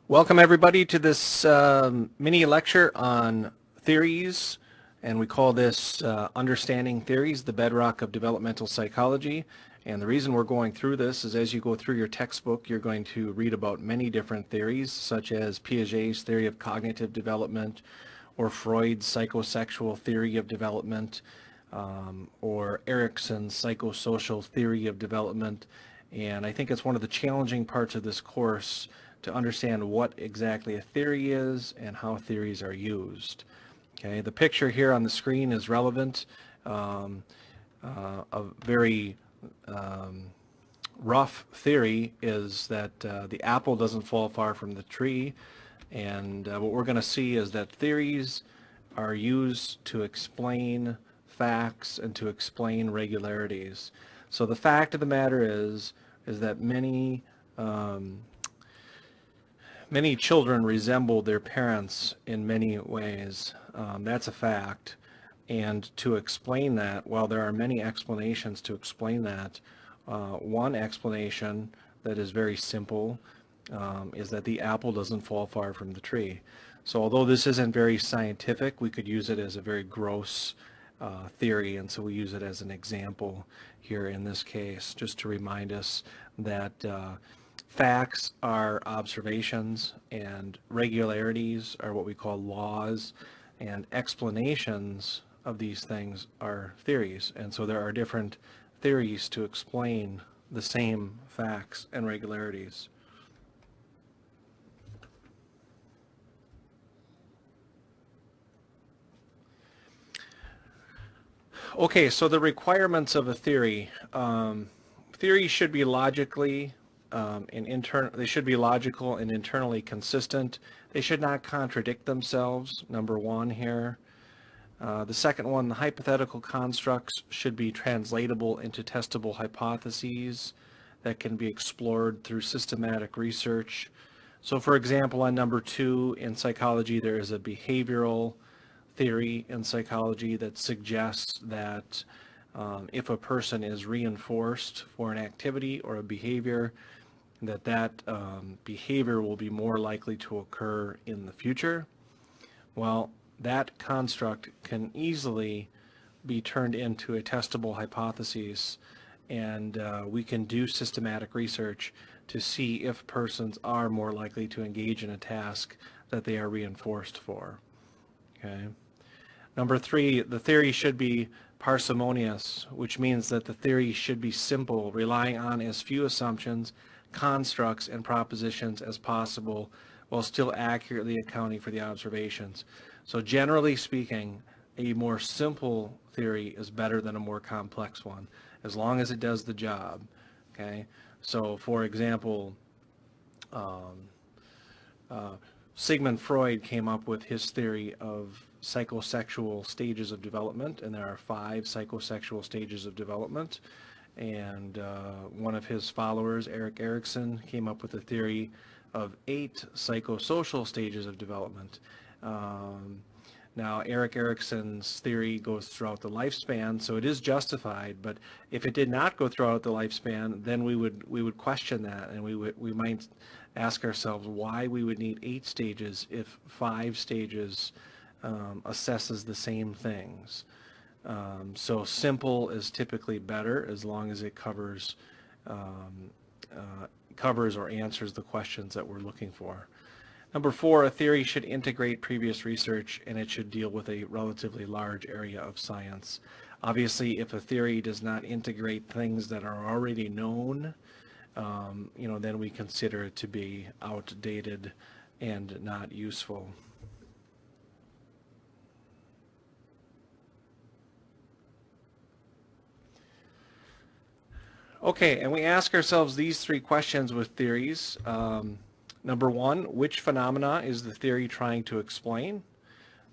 Welcome everybody to this mini lecture on theories, and we call this Understanding Theories, the Bedrock of Developmental Psychology. And the reason we're going through this is as you go through your textbook, you're going to read about many different theories, such as Piaget's theory of cognitive development, or Freud's psychosexual theory of development, or Erikson's psychosocial theory of development. And I think it's one of the challenging parts of this course to understand what exactly a theory is and how theories are used. Okay, the picture here on the screen is relevant. A very rough theory is that the apple doesn't fall far from the tree, and what we're going to see is that theories are used to explain facts and to explain regularities. So the fact of the matter is that many children resemble their parents in many ways. That's a fact. And to explain that, while there are many explanations to explain that, one explanation that is very simple is that the apple doesn't fall far from the tree. So although this isn't very scientific, we could use it as a very gross theory, and so we use it as an example here in this case, just to remind us that facts are observations and regularities are what we call laws, and explanations of these things are theories. And so there are different theories to explain the same facts and regularities. Okay, so the requirements of a theory. Theories should be they should be logical and internally consistent. They should not contradict themselves, number one here. The second one, the hypothetical constructs should be translatable into testable hypotheses that can be explored through systematic research. So for example, on number two, in psychology, there is a behavioral theory in psychology that suggests that if a person is reinforced for an activity or a behavior, that behavior will be more likely to occur in the future. Well, that construct can easily be turned into a testable hypothesis, and we can do systematic research to see if persons are more likely to engage in a task that they are reinforced for. Okay. Number three, the theory should be parsimonious, which means that the theory should be simple, relying on as few assumptions, constructs, and propositions as possible, while still accurately accounting for the observations. So generally speaking, a more simple theory is better than a more complex one, as long as it does the job. Okay. So for example, Sigmund Freud came up with his theory of psychosexual stages of development, and there are 5 psychosexual stages of development. And one of his followers, Erik Erikson, came up with a theory of 8 psychosocial stages of development. Now, Erik Erikson's theory goes throughout the lifespan, so it is justified. But if it did not go throughout the lifespan, then we would question that, and we might ask ourselves why we would need 8 stages if 5 stages assesses the same things. So simple is typically better as long as it covers or answers the questions that we're looking for. Number 4, a theory should integrate previous research, and it should deal with a relatively large area of science. Obviously, if a theory does not integrate things that are already known, then we consider it to be outdated and not useful. Okay, and we ask ourselves these 3 questions with theories. Number 1, which phenomena is the theory trying to explain?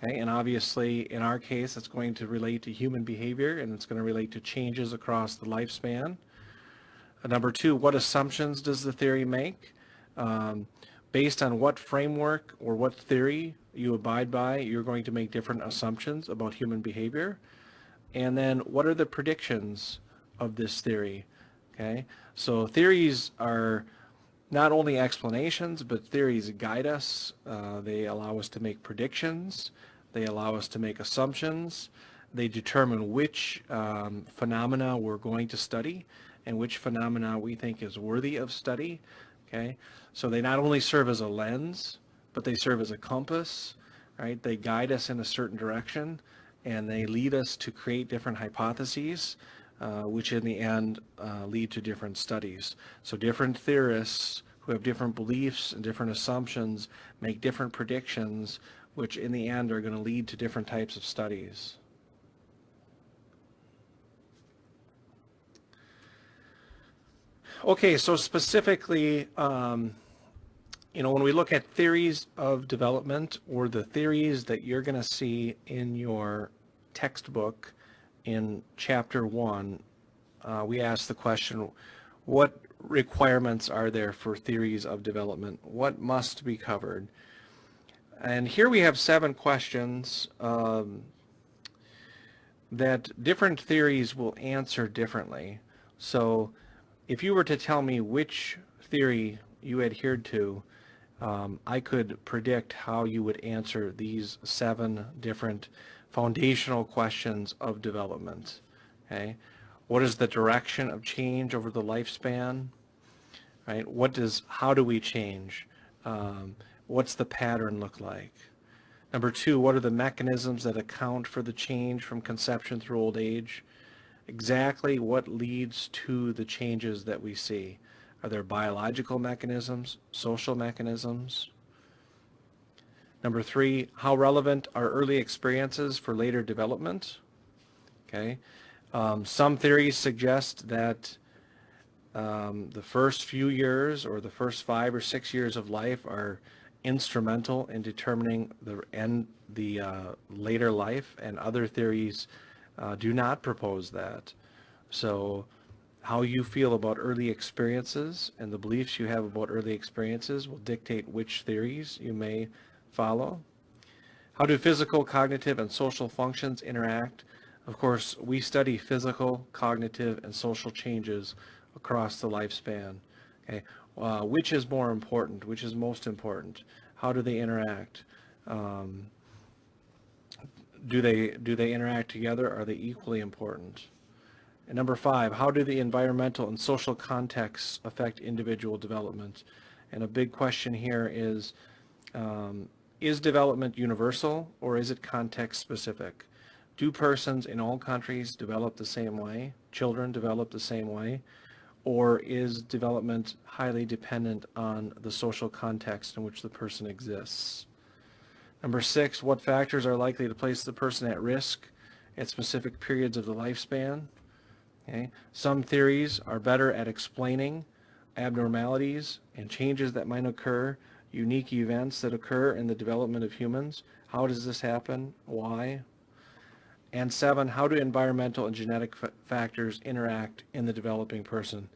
Okay, and obviously, in our case, it's going to relate to human behavior, and it's going to relate to changes across the lifespan. Number 2, what assumptions does the theory make? Based on what framework or what theory you abide by, you're going to make different assumptions about human behavior. And then what are the predictions of this theory? Okay, so theories are not only explanations, but theories guide us. They allow us to make predictions. They allow us to make assumptions. They determine which phenomena we're going to study and which phenomena we think is worthy of study. Okay, so they not only serve as a lens, but they serve as a compass, right? They guide us in a certain direction, and they lead us to create different hypotheses, which in the end lead to different studies. So different theorists who have different beliefs and different assumptions make different predictions, which in the end are going to lead to different types of studies. Okay, so specifically, when we look at theories of development, or the theories that you're going to see in your textbook in chapter 1, we ask the question, what requirements are there for theories of development? What must be covered? And here we have 7 questions that different theories will answer differently. So if you were to tell me which theory you adhered to, I could predict how you would answer these 7 different foundational questions of development. Okay, what is the direction of change over the lifespan? Right? How do we change? What's the pattern look like? Number 2, what are the mechanisms that account for the change from conception through old age? Exactly what leads to the changes that we see? Are there biological mechanisms, social mechanisms? Number 3, how relevant are early experiences for later development? Okay. Some theories suggest that the first few years, or the first 5 or 6 years of life, are instrumental in determining the later life, and other theories do not propose that. So how you feel about early experiences and the beliefs you have about early experiences will dictate which theories you may follow. How do physical, cognitive, and social functions interact? Of course, we study physical, cognitive, and social changes across the lifespan. Okay, which is more important? Which is most important? How do they interact? Do they interact together? Are they equally important? And number 5, how do the environmental and social contexts affect individual development? And a big question here is development universal, or is it context specific? Do persons in all countries develop the same way? Children develop the same way? Or is development highly dependent on the social context in which the person exists? Number 6, what factors are likely to place the person at risk at specific periods of the lifespan? Okay. Some theories are better at explaining abnormalities and changes that might occur, unique events that occur in the development of humans. How does this happen? Why? And 7, how do environmental and genetic factors interact in the developing person?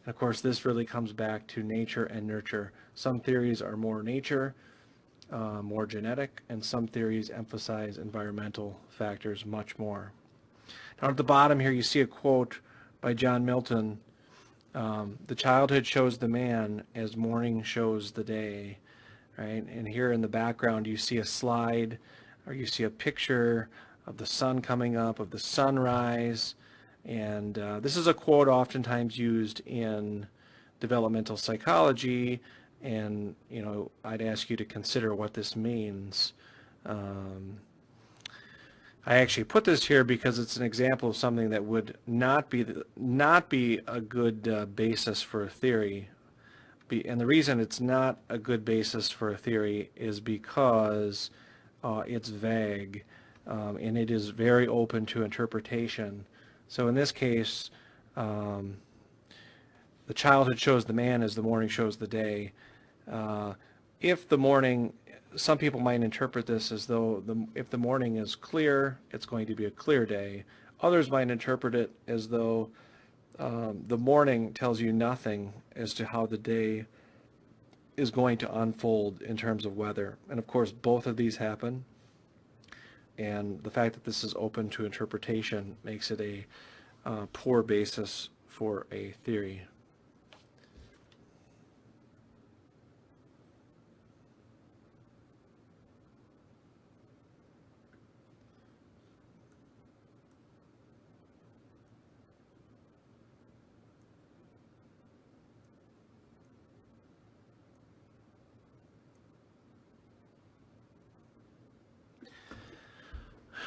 And of course, this really comes back to nature and nurture. Some theories are more nature, more genetic, and some theories emphasize environmental factors much more. Now at the bottom here you see a quote by John Milton, the childhood shows the man as morning shows the day, right? And here in the background you see a slide, or you see a picture of the sun coming up, of the sunrise, and this is a quote oftentimes used in developmental psychology, and I'd ask you to consider what this means. I actually put this here because it's an example of something that would not be a good basis for a theory. And the reason it's not a good basis for a theory is because it's vague, and it is very open to interpretation. So in this case, the childhood shows the man as the morning shows the day. Some people might interpret this as though if the morning is clear, it's going to be a clear day. Others might interpret it as though the morning tells you nothing as to how the day is going to unfold in terms of weather. And of course, both of these happen. And the fact that this is open to interpretation makes it a poor basis for a theory.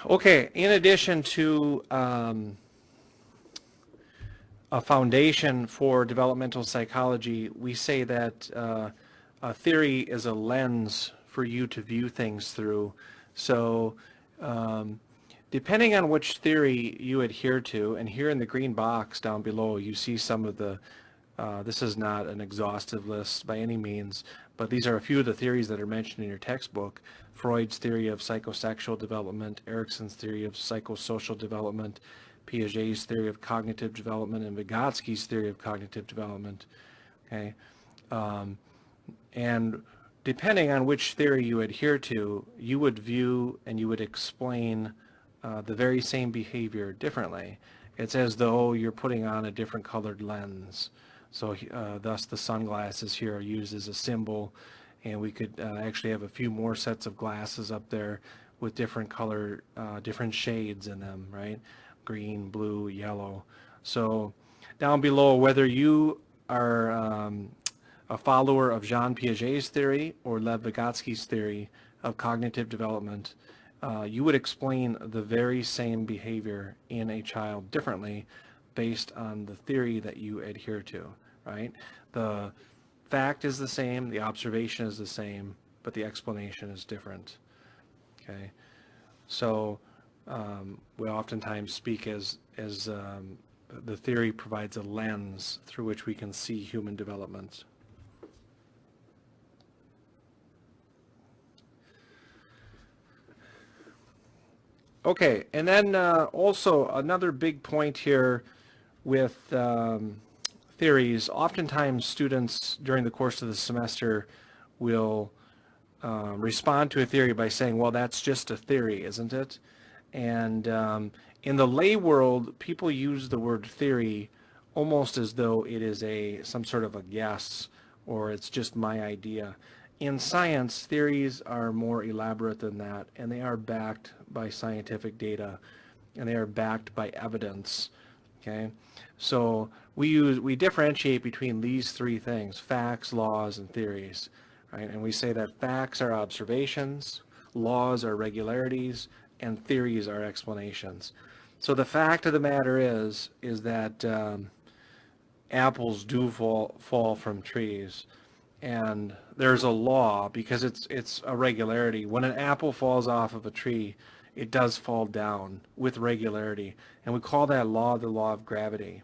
Okay, in addition to a foundation for developmental psychology, we say that a theory is a lens for you to view things through. So um, depending on which theory you adhere to, and here in the green box down below, you see some of the, this is not an exhaustive list by any means, but these are a few of the theories that are mentioned in your textbook. Freud's theory of psychosexual development, Erikson's theory of psychosocial development, Piaget's theory of cognitive development, and Vygotsky's theory of cognitive development. Okay, and depending on which theory you adhere to, you would view and you would explain the very same behavior differently. It's as though you're putting on a different colored lens. So thus the sunglasses here are used as a symbol, and we could actually have a few more sets of glasses up there with different color, different shades in them, right? Green, blue, yellow. So down below, whether you are a follower of Jean Piaget's theory or Lev Vygotsky's theory of cognitive development, you would explain the very same behavior in a child differently based on the theory that you adhere to, right? The fact is the same, the observation is the same, but the explanation is different, okay? So we oftentimes speak as the theory provides a lens through which we can see human development. Okay, and then also another big point here with theories, oftentimes students during the course of the semester will respond to a theory by saying, well, that's just a theory, isn't it? And in the lay world, people use the word theory almost as though it is some sort of a guess, or it's just my idea. In science, theories are more elaborate than that, and they are backed by scientific data, and they are backed by evidence. Okay, so we differentiate between these three things: facts, laws, and theories, right? And we say that facts are observations, laws are regularities, and theories are explanations. So the fact of the matter is that apples do fall from trees, and there's a law because it's a regularity. When an apple falls off of a tree, it does fall down with regularity, and we call that law the law of gravity.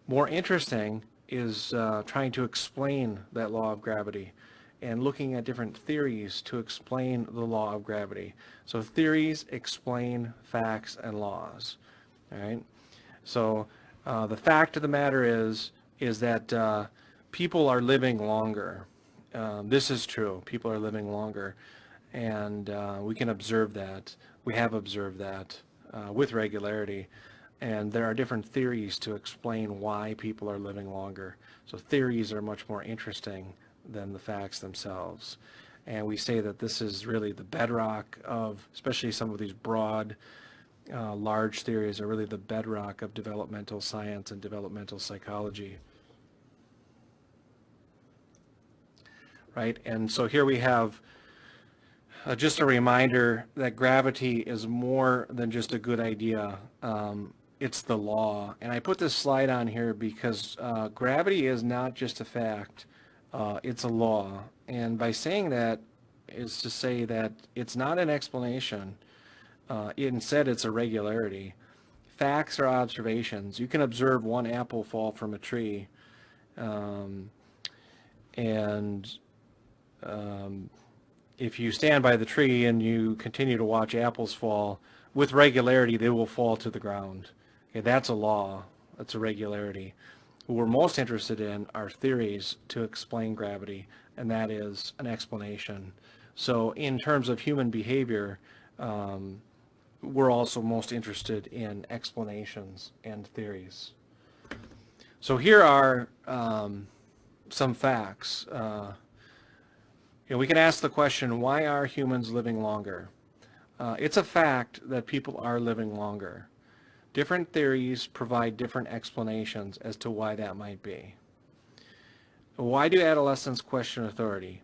More interesting is trying to explain that law of gravity and looking at different theories to explain the law of gravity. So theories explain facts and laws, all right? So the fact of the matter is that people are living longer. This is true. People are living longer, and we can observe that. We have observed that with regularity, and there are different theories to explain why people are living longer. So theories are much more interesting than the facts themselves. And we say that this is really the bedrock of, especially some of these broad, large theories are really the bedrock of developmental science and developmental psychology. Right? And so here we have just a reminder that gravity is more than just a good idea. It's the law. And I put this slide on here because gravity is not just a fact. It's a law. And by saying that is to say that it's not an explanation. Instead, it's a regularity. Facts are observations. You can observe one apple fall from a tree. If you stand by the tree and you continue to watch apples fall, with regularity, they will fall to the ground. Okay, that's a law. That's a regularity. What we're most interested in are theories to explain gravity, and that is an explanation. So in terms of human behavior, we're also most interested in explanations and theories. So here are some facts. We can ask the question, why are humans living longer? It's a fact that people are living longer. Different theories provide different explanations as to why that might be. Why do adolescents question authority?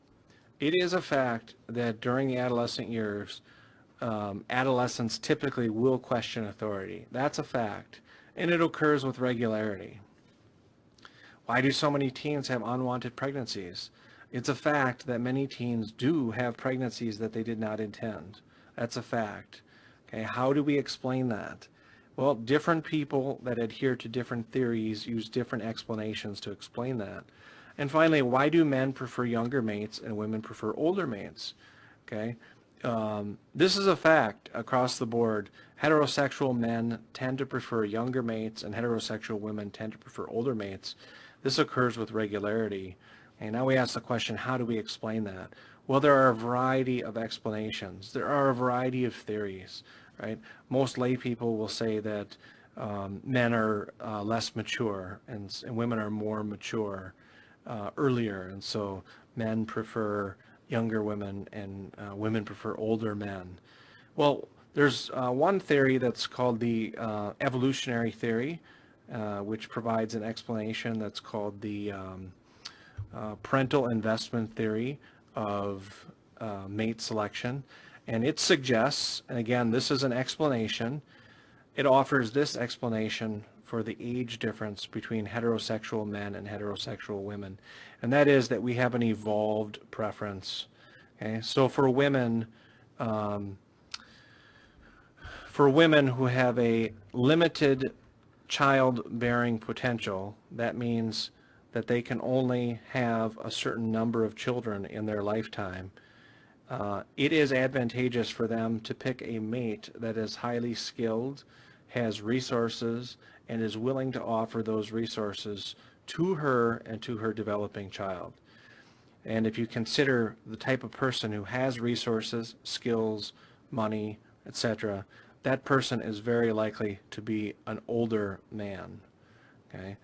It is a fact that during the adolescent years, adolescents typically will question authority. That's a fact, and it occurs with regularity. Why do so many teens have unwanted pregnancies? It's a fact that many teens do have pregnancies that they did not intend. That's a fact. Okay, how do we explain that? Well, different people that adhere to different theories use different explanations to explain that. And finally, why do men prefer younger mates and women prefer older mates? Okay, this is a fact across the board. Heterosexual men tend to prefer younger mates and heterosexual women tend to prefer older mates. This occurs with regularity. And now we ask the question, how do we explain that? Well, there are a variety of explanations. There are a variety of theories, right? Most lay people will say that men are less mature and women are more mature earlier. And so men prefer younger women and women prefer older men. Well, there's one theory that's called the evolutionary theory, which provides an explanation that's called the parental investment theory of mate selection. And it suggests, and again, this is an explanation, it offers this explanation for the age difference between heterosexual men and heterosexual women. And that is that we have an evolved preference. Okay, so for women who have a limited childbearing potential, that means that they can only have a certain number of children in their lifetime. It is advantageous for them to pick a mate that is highly skilled, has resources, and is willing to offer those resources to her and to her developing child. And if you consider the type of person who has resources, skills, money, etc., that person is very likely to be an older man. Okay?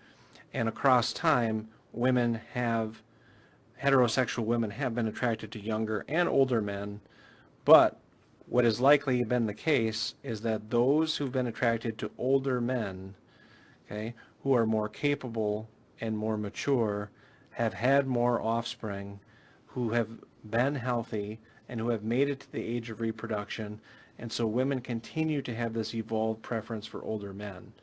And across time, heterosexual women have been attracted to younger and older men, but what has likely been the case is that those who've been attracted to older men, okay, who are more capable and more mature, have had more offspring, who have been healthy, and who have made it to the age of reproduction, and so women continue to have this evolved preference for older men.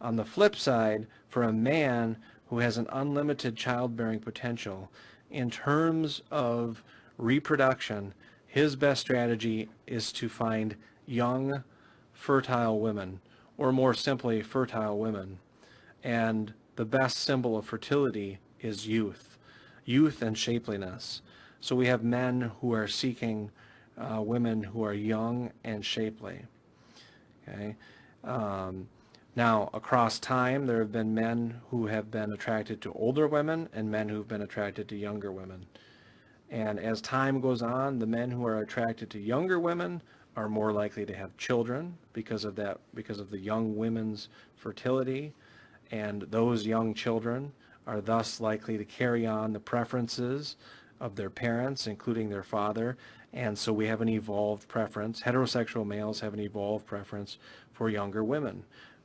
On the flip side, for a man who has an unlimited childbearing potential, in terms of reproduction, his best strategy is to find young, fertile women, or more simply, fertile women. And the best symbol of fertility is youth and shapeliness. So we have men who are seeking women who are young and shapely. Okay. Now, across time, there have been men who have been attracted to older women and men who've been attracted to younger women. And as time goes on, the men who are attracted to younger women are more likely to have children because of that, because of the young women's fertility. And those young children are thus likely to carry on the preferences of their parents, including their father. And so we have an evolved preference. Heterosexual males have an evolved preference for younger women.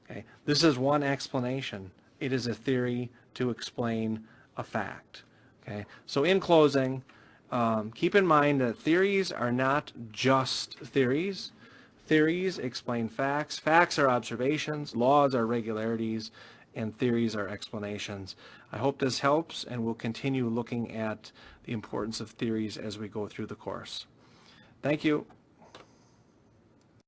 Okay. This is one explanation. It is a theory to explain a fact. Okay. So in closing, keep in mind that theories are not just theories. Theories explain facts. Facts are observations. Laws are regularities. And theories are explanations. I hope this helps, and we'll continue looking at the importance of theories as we go through the course. Thank you.